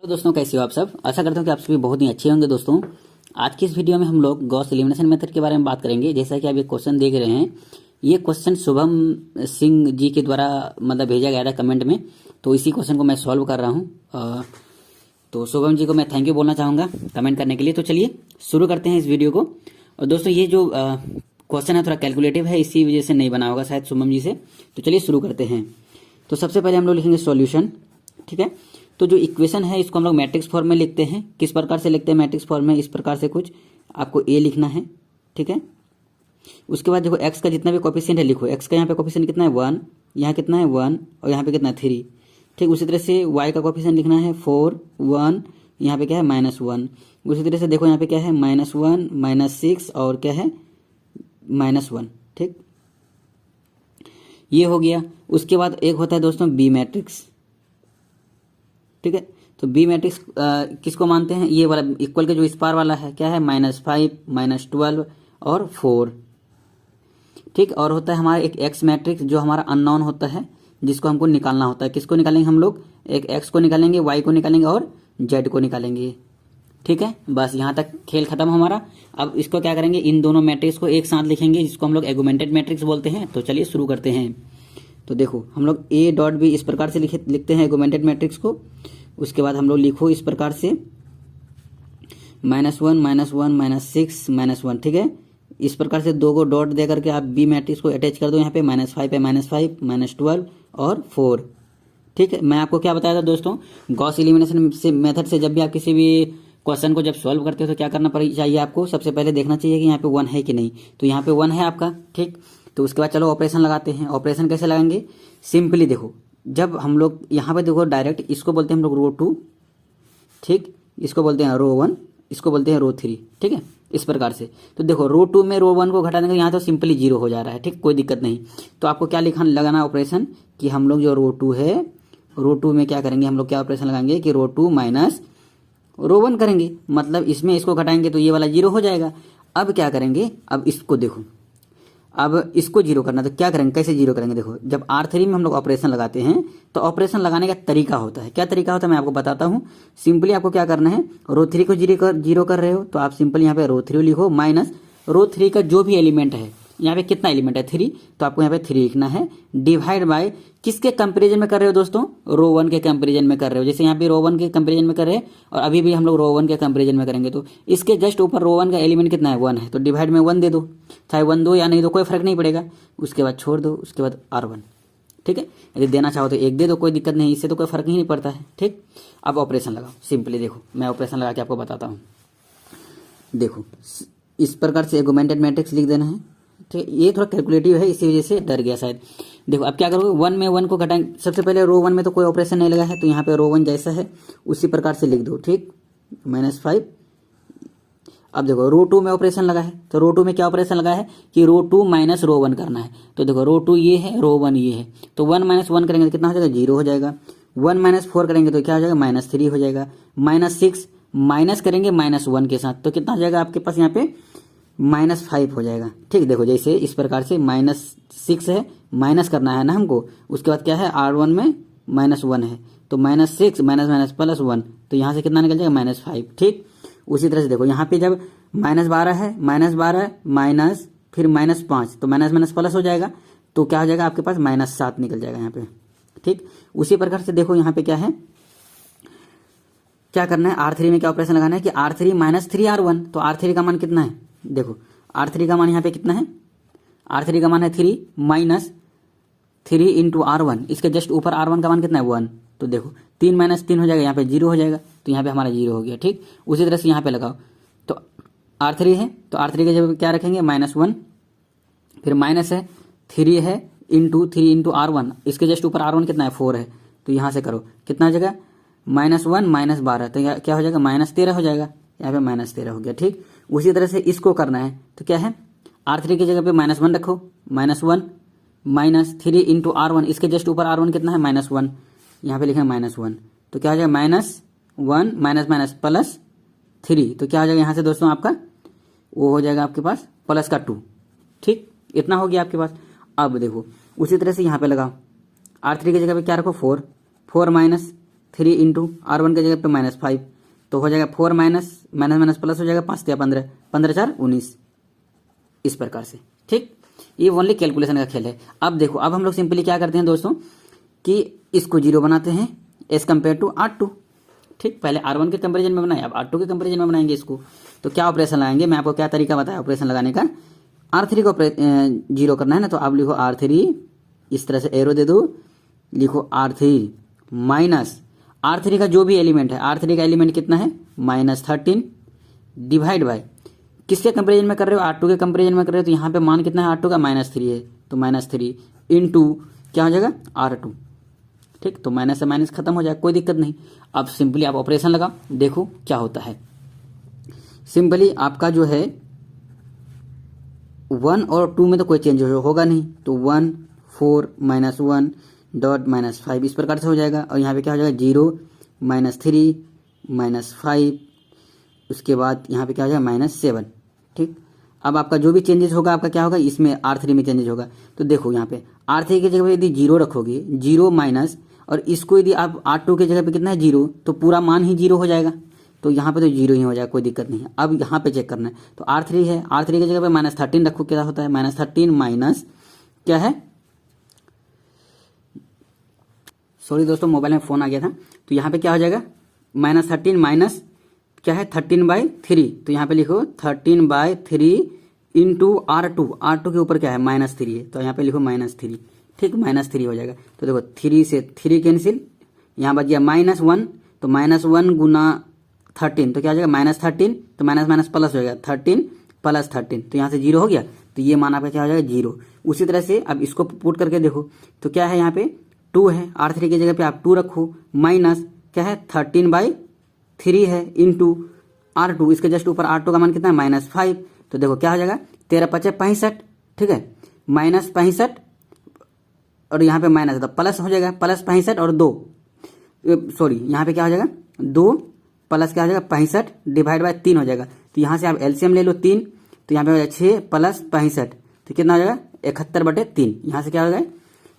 तो दोस्तों कैसे हो आप सब। आशा करता हूँ कि आप सभी बहुत ही अच्छे होंगे। दोस्तों आज की इस वीडियो में हम लोग गॉस एलिमिनेशन मेथड के बारे में बात करेंगे। जैसा कि आप ये क्वेश्चन देख रहे हैं, ये क्वेश्चन शुभम सिंह जी के द्वारा भेजा गया था कमेंट में, तो इसी क्वेश्चन को मैं सॉल्व कर रहा हूँ। तो शुभम जी को मैं थैंक यू बोलना चाहूँगा कमेंट करने के लिए। तो चलिए शुरू करते हैं इस वीडियो को। और दोस्तों ये जो क्वेश्चन है थोड़ा कैलकुलेटिव है, इसी वजह से नहीं बना होगा शायद शुभम जी से। तो चलिए शुरू करते हैं। तो सबसे पहले हम लोग लिखेंगे सॉल्यूशन, ठीक है। तो जो इक्वेशन है इसको हम लोग मैट्रिक्स फॉर्म में लिखते हैं। किस प्रकार से लिखते हैं मैट्रिक्स फॉर्म में? इस प्रकार से कुछ आपको ए लिखना है, ठीक है। उसके बाद देखो एक्स का जितना भी कोफिशिएंट है लिखो। एक्स का यहाँ पे कोफिशिएंट कितना है 1, यहाँ कितना है 1 और यहाँ पे कितना है 3, ठीक। उसी तरह से वाई का कोफिशिएंट लिखना है 4 1, यहाँ पे क्या है -1। उसी तरह से देखो यहाँ पे क्या है -1 -6 और क्या है -1, ठीक। ये हो गया। उसके बाद एक होता है दोस्तों बी मैट्रिक्स, ठीक है। तो बी मैट्रिक्स किसको मानते हैं? ये वाला इक्वल के जो स्पार वाला है क्या है -5 -12 और 4, ठीक। और होता है हमारा एक एक्स मैट्रिक्स जो हमारा अननोन होता है, जिसको हमको निकालना होता है। किसको निकालेंगे हम लोग? एक एक्स को निकालेंगे, वाई को निकालेंगे और जेड को निकालेंगे, ठीक है। बस यहाँ तक खेल खत्म हमारा। अब इसको क्या करेंगे, इन दोनों मैट्रिक्स को एक साथ लिखेंगे, जिसको हम लोग एगुमेंटेड मैट्रिक्स बोलते हैं। तो चलिए शुरू करते हैं। तो देखो हम लोग ए डॉट बी इस प्रकार से लिखते हैं एगुमेंटेड मैट्रिक्स को। उसके बाद हम लोग लिखो इस प्रकार से -1 -1 -6 -1, ठीक है। इस प्रकार से दो को डॉट दे करके आप बी मैट्रिक्स को अटैच कर दो। यहाँ पे -5 पे -5 -12 और 4, ठीक है। मैं आपको क्या बताया था दोस्तों, गॉस एलिमिनेशन से मेथड से जब भी आप किसी भी क्वेश्चन को जब सॉल्व करते हो तो क्या करना चाहिए आपको? सबसे पहले देखना चाहिए कि यहाँ पे 1 है कि नहीं। तो यहाँ पे 1 है आपका, ठीक। तो उसके बाद चलो ऑपरेशन लगाते हैं। ऑपरेशन कैसे लगाएंगे? सिंपली देखो, जब हम लोग यहाँ पे देखो डायरेक्ट इसको बोलते हैं हम लोग रो 2, ठीक। इसको बोलते हैं रो 1, इसको बोलते हैं रो 3, ठीक है। इस प्रकार से तो देखो रो 2 में रो 1 को घटा देंगे, यहाँ तो सिंपली 0 हो जा रहा है, ठीक। कोई दिक्कत नहीं। तो आपको क्या लगाना ऑपरेशन कि हम लोग जो रो 2 है, रो 2 में क्या करेंगे हम लोग, क्या ऑपरेशन लगाएंगे कि रो 2 माइनस रो 1 करेंगे। मतलब इसमें इसको घटाएंगे तो ये वाला 0 हो जाएगा। अब क्या करेंगे, अब इसको देखो, अब इसको 0 करना तो क्या करेंगे, कैसे 0 करेंगे? देखो जब R3 में हम लोग ऑपरेशन लगाते हैं तो ऑपरेशन लगाने का तरीका होता है। क्या तरीका होता है मैं आपको बताता हूँ। सिंपली आपको क्या करना है, रो 3 को 0 कर रहे हो तो आप सिंपली यहाँ पे रो 3 लिखो माइनस रो 3 का जो भी एलिमेंट है, यहाँ पे कितना एलिमेंट है 3, तो आपको यहाँ पे 3 लिखना है, डिवाइड बाय किसके कंपेरिजन में कर रहे हो दोस्तों? रो 1 के कंपेरिजन में कर रहे हो। जैसे यहाँ पे रो 1 के कंपेरिजन में कर रहे हैं और अभी भी हम लोग रो 1 के कंपेरिजन में करेंगे। तो इसके जस्ट ऊपर रो 1 का एलिमेंट कितना है 1 है, तो डिवाइड में 1 दे दो, चाहे 1 दो या नहीं दो कोई फर्क नहीं पड़ेगा। उसके बाद छोड़ दो, उसके बाद R1, ठीक है। यदि देना चाहो तो 1 दे दो, कोई दिक्कत नहीं, इससे तो कोई फर्क ही नहीं पड़ता है, ठीक। अब ऑपरेशन लगाओ। सिंपली देखो मैं ऑपरेशन लगा के आपको बताता हूँ। देखो इस प्रकार से एगुमेंटेड मैट्रिक्स लिख देना है, ठीक। ये थोड़ा कैलकुलेटिव है, इसी वजह से डर गया शायद। देखो अब क्या करोगे, 1 में 1 को घटाएंगे। सबसे पहले रो 1 में तो कोई ऑपरेशन नहीं लगा है, तो यहाँ पे रो 1 जैसा है उसी प्रकार से लिख दो, ठीक, -5। अब देखो रो 2 में ऑपरेशन लगा है, तो रो 2 में क्या ऑपरेशन लगा है कि रो 2 माइनस रो 1 करना है। तो देखो रो 2 ये है, रो 1 ये है, तो 1 - 1 करेंगे तो कितना हो जाएगा 0 हो जाएगा। 1 - 4 करेंगे तो क्या हो जाएगा -3 हो जाएगा। -6 माइनस करेंगे -1 के साथ तो कितना हो जाएगा आपके पास यहाँ पे -5 हो जाएगा, ठीक। देखो जैसे इस प्रकार से -6 है, माइनस करना है ना हमको। उसके बाद क्या है R1 में -1 है, तो -6 +1, तो यहाँ से कितना निकल जाएगा -5, ठीक। उसी तरह से देखो यहाँ पे जब -12 है, -12 माइनस फिर -5, तो माइनस प्लस हो जाएगा, तो क्या हो जाएगा आपके पास -7 निकल जाएगा यहाँ पे, ठीक। उसी प्रकार से देखो यहाँ पे क्या है, क्या करना है R3 में क्या ऑपरेशन लगाना है कि R3 - 3R1, तो R3 का मान कितना है? देखो R3 का मान यहाँ पे कितना है, R3 का मान है 3 माइनस 3 इंटू R1, इसके जस्ट ऊपर R1 का मान कितना है 1, तो देखो 3 - 3 हो जाएगा, यहाँ पे 0 हो जाएगा, तो यहाँ पे हमारा 0 हो गया, ठीक। उसी तरह से यहाँ पे लगाओ, तो R3 है तो R3 के जब क्या रखेंगे -1, फिर माइनस है 3 है इंटू 3 इंटू R1, इसके जस्ट ऊपर R1 कितना है 4 है, तो यहाँ से करो कितना हो जाएगा -1 -12, तो क्या हो जाएगा -13 हो जाएगा, यहाँ पे -13 हो गया, ठीक। उसी तरह से इसको करना है तो क्या है R3 की जगह पे -1 रखो, -1 -3 इंटू R1, इसके जस्ट ऊपर R1 कितना है -1, यहाँ पे लिखे -1, तो क्या हो जाएगा -1 माइनस +3, तो क्या हो जाएगा यहाँ से दोस्तों आपका वो हो जाएगा आपके पास +2, ठीक। इतना हो गया आपके पास। अब देखो उसी तरह से यहाँ पे लगाओ, R3 की जगह पे क्या रखो 4 माइनस 3 इंटू R1 के जगह पे -5, तो हो जाएगा 4 माइनस माइनस माइनस प्लस हो जाएगा, 5 या 15, 15 4 19, इस प्रकार से। ठीक, ये ओनली कैलकुलेशन का खेल है। अब देखो, अब हम लोग सिंपली क्या करते हैं दोस्तों कि इसको 0 बनाते हैं एज कम्पेयर टू R2। ठीक, पहले R1 के कंपेरिजन में बनाए, अब R2 के कंपेरिजन में बनाएंगे इसको। तो क्या ऑपरेशन लगाएंगे, मैं आपको क्या तरीका बताया ऑपरेशन लगाने का। R3 को 0 करना है ना, तो आप लिखो R3, इस तरह से एरो दे दो, लिखो R3 माइनस R3 का जो भी एलिमेंट है, R3 का एलिमेंट कितना है -13 डिवाइड बाय किसके कंपेरिजन में कर रहे हो, R2 के कंपेरिजन में कर रहे हो, तो यहाँ पे मान कितना है R2 का -3 है, तो -3 इंटू क्या हो जाएगा R2। ठीक, तो माइनस से माइनस खत्म हो जाएगा, कोई दिक्कत नहीं। अब सिंपली आप ऑपरेशन लगाओ, देखो क्या होता है। सिंपली आपका जो है 1 और 2 में तो कोई चेंज होगा नहीं, तो 1 4 -1 डॉट -5 इस प्रकार से हो जाएगा। और यहाँ पे क्या हो जाएगा 0 -3 -5, उसके बाद यहाँ पे क्या हो जाएगा -7। ठीक, अब आपका जो भी चेंजेस होगा आपका क्या होगा, इसमें R3 में चेंजेस होगा। तो देखो यहाँ पे R3 की जगह पे यदि 0 रखोगे, 0 माइनस, और इसको यदि आप R2 की जगह पे कितना है 0, तो पूरा मान ही 0 हो जाएगा, तो यहाँ पे तो 0 ही हो जाएगा, कोई दिक्कत नहीं है। अब यहाँ पे चेक करना है, तो R3 है, R3 की जगह पे -13 रखो, क्या होता है -13 माइनस क्या है, सॉरी दोस्तों मोबाइल में फोन आ गया था, तो यहाँ पे क्या हो जाएगा -13 माइनस क्या है 13/3, तो यहाँ पे लिखो 13/3 इंटू R2 के ऊपर क्या है -3 है, तो यहाँ पे लिखो -3। ठीक, -3 हो जाएगा। तो देखो 3 से 3 कैंसिल, यहाँ बच गया -1, तो -1 गुना 13, तो क्या हो जाएगा -13, तो माइनस माइनस प्लस हो जाएगा 13 + 13, तो यहाँ से 0 हो गया, तो ये मान आपका क्या हो जाएगा 0। उसी तरह से अब इसको पुट करके देखो, तो क्या है यहाँ पे 2 है, R3 की जगह पे आप 2 रखो, माइनस क्या है 13/3 है इंटू R2, इसके जस्ट ऊपर R2 का मान कितना है -5, तो देखो क्या हो जाएगा 13 × 5 = 65। ठीक है, -65 और यहाँ पे माइनस तो प्लस हो जाएगा, +65 और 2, सॉरी यहाँ पे क्या हो जाएगा 2 प्लस क्या हो जाएगा 65 डिवाइड बाय 3 हो जाएगा। तो यहाँ से आप एलसीएम ले लो 3, तो यहाँ पे हो जाएगा 6 + 65, तो कितना हो जाएगा 71/3, यहाँ से क्या हो जाएगा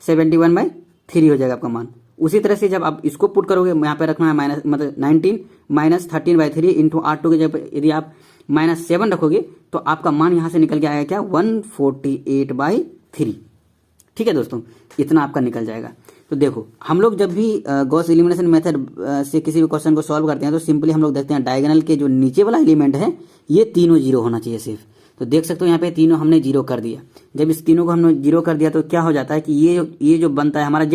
71/3 हो जाएगा आपका मान। उसी तरह से जब आप इसको पुट करोगे, यहाँ पे रखना है माइनस मतलब 19 -13/3 इंटू R2 के जब यदि आप -7 रखोगे, तो आपका मान यहाँ से निकल के आएगा क्या 148/3। ठीक है दोस्तों, इतना आपका निकल जाएगा। तो देखो हम लोग जब भी गॉस एलिमिनेशन मेथड से किसी भी क्वेश्चन को सॉल्व करते हैं, तो सिंपली हम लोग देखते हैं डायगोनल के जो नीचे वाला एलिमेंट है ये तीनों 0 होना चाहिए सिर्फ। तो देख सकते हो यहाँ पे तीनों हमने 0 कर दिया। जब इस तीनों को हमने 0 कर दिया, तो क्या हो जाता है कि ये जो बनता है हमारा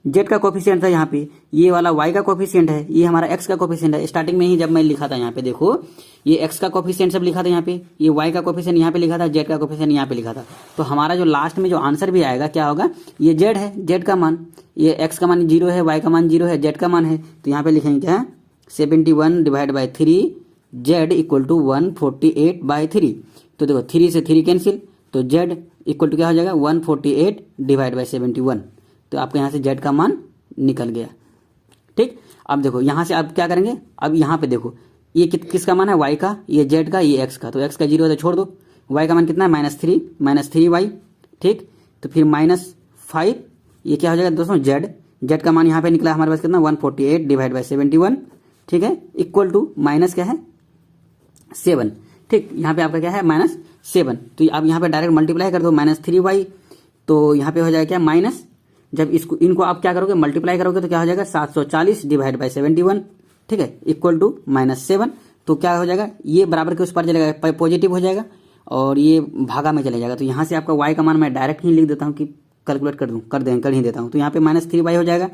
जेड का कोफिशिएंट था, यहाँ पे ये वाला वाई का कोफिशिएंट है, ये हमारा एक्स का कोफिशिएंट है। स्टार्टिंग में ही जब मैं लिखा था यहाँ पे देखो, ये एक्स का कोफिशिएंट सब लिखा था यहाँ पे, ये वाई का कोफिशिएंट यहाँ पे लिखा था, जेड का कोफिशिएंट यहाँ पे लिखा था। तो हमारा जो लास्ट में जो आंसर भी आएगा क्या होगा, ये जेड है, जेड का मान, ये एक्स का मान 0 है, वाई का मान 0 है, जेड का मान है, तो यहाँ पे लिखेंगे क्या है 71 divide by 3 Z equal to 148/3। तो देखो 3 से 3 कैंसिल, तो जेड इक्वल टू क्या हो जाएगा 148 डिवाइड बाई 71, तो आपके यहाँ से जेड का मान निकल गया। ठीक, अब देखो यहाँ से आप क्या करेंगे, अब यहाँ पे देखो ये किसका मान है, वाई का, ये जेड का, ये एक्स का, तो एक्स का 0 है तो छोड़ दो, वाई का मान कितना है -3 वाई। ठीक, तो फिर -5, ये क्या हो जाएगा दोस्तों जेड का मान यहाँ पे निकला हमारे पास कितना 148 डिवाइड बाई 71। ठीक है, इक्वल टू माइनस क्या है 7। ठीक, यहाँ पे आपका क्या है -7, तो अब यहाँ पे डायरेक्ट मल्टीप्लाई कर दो -3y, तो यहाँ पे हो जाएगा क्या माइनस, जब इनको आप क्या करोगे मल्टीप्लाई करोगे तो क्या हो जाएगा 740 डिवाइड बाई 71। ठीक है, इक्वल टू -7, तो क्या हो जाएगा ये बराबर के उस पर चलेगा, पॉजिटिव हो जाएगा और ये भागा में चले जाएगा। तो यहाँ से आपका y का मान मैं डायरेक्ट ही लिख देता हूँ कि कैलकुलेट कर ही देता हूँ। तो यहाँ पे -3y हो जाएगा।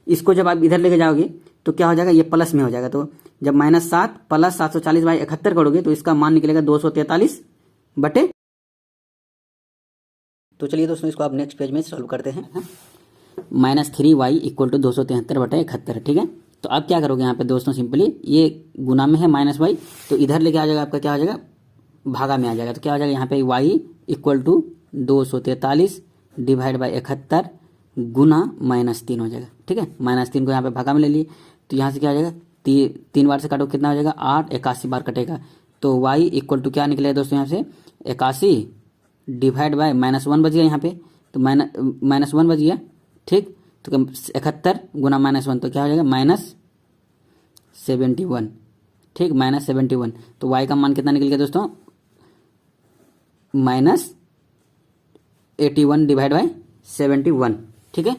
इसको जब आप इधर लेके जाओगे तो क्या हो जाएगा, ये प्लस में हो जाएगा। तो जब -7 + 740/71 करोगे तो इसका मान निकलेगा 243/। तो चलिए दोस्तों इसको आप नेक्स्ट पेज में सॉल्व करते हैं। -3y equal to 273/71। ठीक है, तो अब क्या करोगे यहाँ पे दोस्तों, सिंपली ये गुना में है -y, तो इधर लेके आ जाएगा आपका क्या हो जाएगा भागा में आ जाएगा। तो क्या हो जाएगा यहाँ पे y equal to 243 divide by 71 गुना -3 हो जाएगा। ठीक है, -3 को यहाँ पे भागा में ले लिए, तो यहाँ से क्या हो जाएगा 3 बार से काटो कितना हो जाएगा 8, 81 बार कटेगा। तो y इक्वल टू क्या निकलेगा दोस्तों यहाँ से 81 डिवाइड बाय -1 बच गया यहाँ पे, तो -1 बच गया। ठीक, तो 71 गुना -1 तो क्या हो जाएगा -71, ठीक, -71। तो y का मान कितना निकल गया दोस्तों, -81 डिवाइड बाई 71, ठीक है।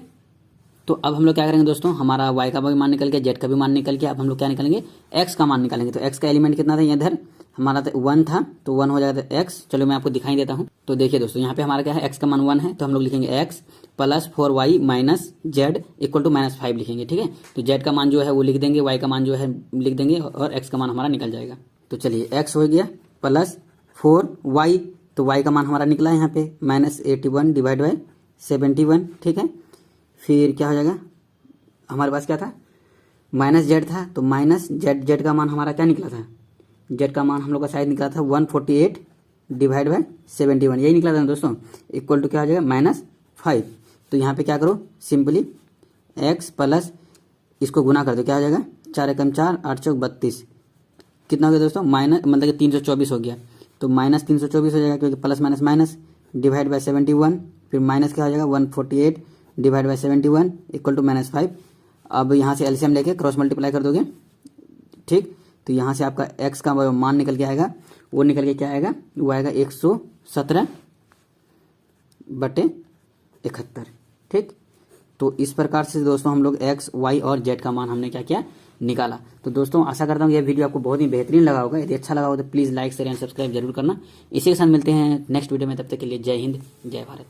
तो अब हम लोग क्या करेंगे दोस्तों, हमारा y का भी मान निकल गया, z का भी मान निकल गया। अब हम लोग क्या निकालेंगे, x का मान निकालेंगे। तो x का एलिमेंट कितना था, इधर हमारा 1 था, तो 1 हो जाएगा x। चलो मैं आपको दिखाई देता हूँ। तो देखिए दोस्तों, यहाँ पे हमारा क्या है, x का मान 1 है, तो हम लोग लिखेंगे x plus 4y minus z equal to -5 लिखेंगे, ठीक है। तो z का मान जो है वो लिख देंगे, y का मान जो है लिख देंगे, और x का मान हमारा निकल जाएगा। तो चलिए x हो गया प्लस 4y, तो y का मान हमारा निकला है यहाँ पे -81 डिवाइड बाई 71, ठीक है। फिर क्या हो जाएगा, हमारे पास क्या था, -z था, तो -z का मान हमारा क्या निकला था, z का मान हम लोग का शायद निकला था 148 डिवाइड बाई 71, यही निकला था दोस्तों, इक्वल टू क्या हो जाएगा -5। तो यहाँ पे क्या करो, सिंपली x प्लस इसको गुना कर दो, क्या हो जाएगा 4 एकम 4, 8 चौक 32, कितना हो गया दोस्तों, मतलब कि 324 हो गया। तो -324 हो जाएगा, क्योंकि plus minus minus, divide by 71, फिर माइनस क्या हो जाएगा 148 डिवाइड बाई 71 इक्वल टू -5। अब यहाँ से एलसीएम लेके क्रॉस मल्टीप्लाई कर दोगे, ठीक। तो यहाँ से आपका x का मान निकल के आएगा, वो निकल के क्या आएगा, वो आएगा 117/71, ठीक। तो इस प्रकार से दोस्तों हम लोग x, y और z का मान हमने क्या किया, निकाला। तो दोस्तों आशा करता हूँ यह वीडियो आपको बहुत ही बेहतरीन लगा होगा। यदि अच्छा लगा हो तो please like share and subscribe जरूर करना। इसी के साथ मिलते हैं नेक्स्ट वीडियो में, तब तक के लिए जय हिंद, जय भारत।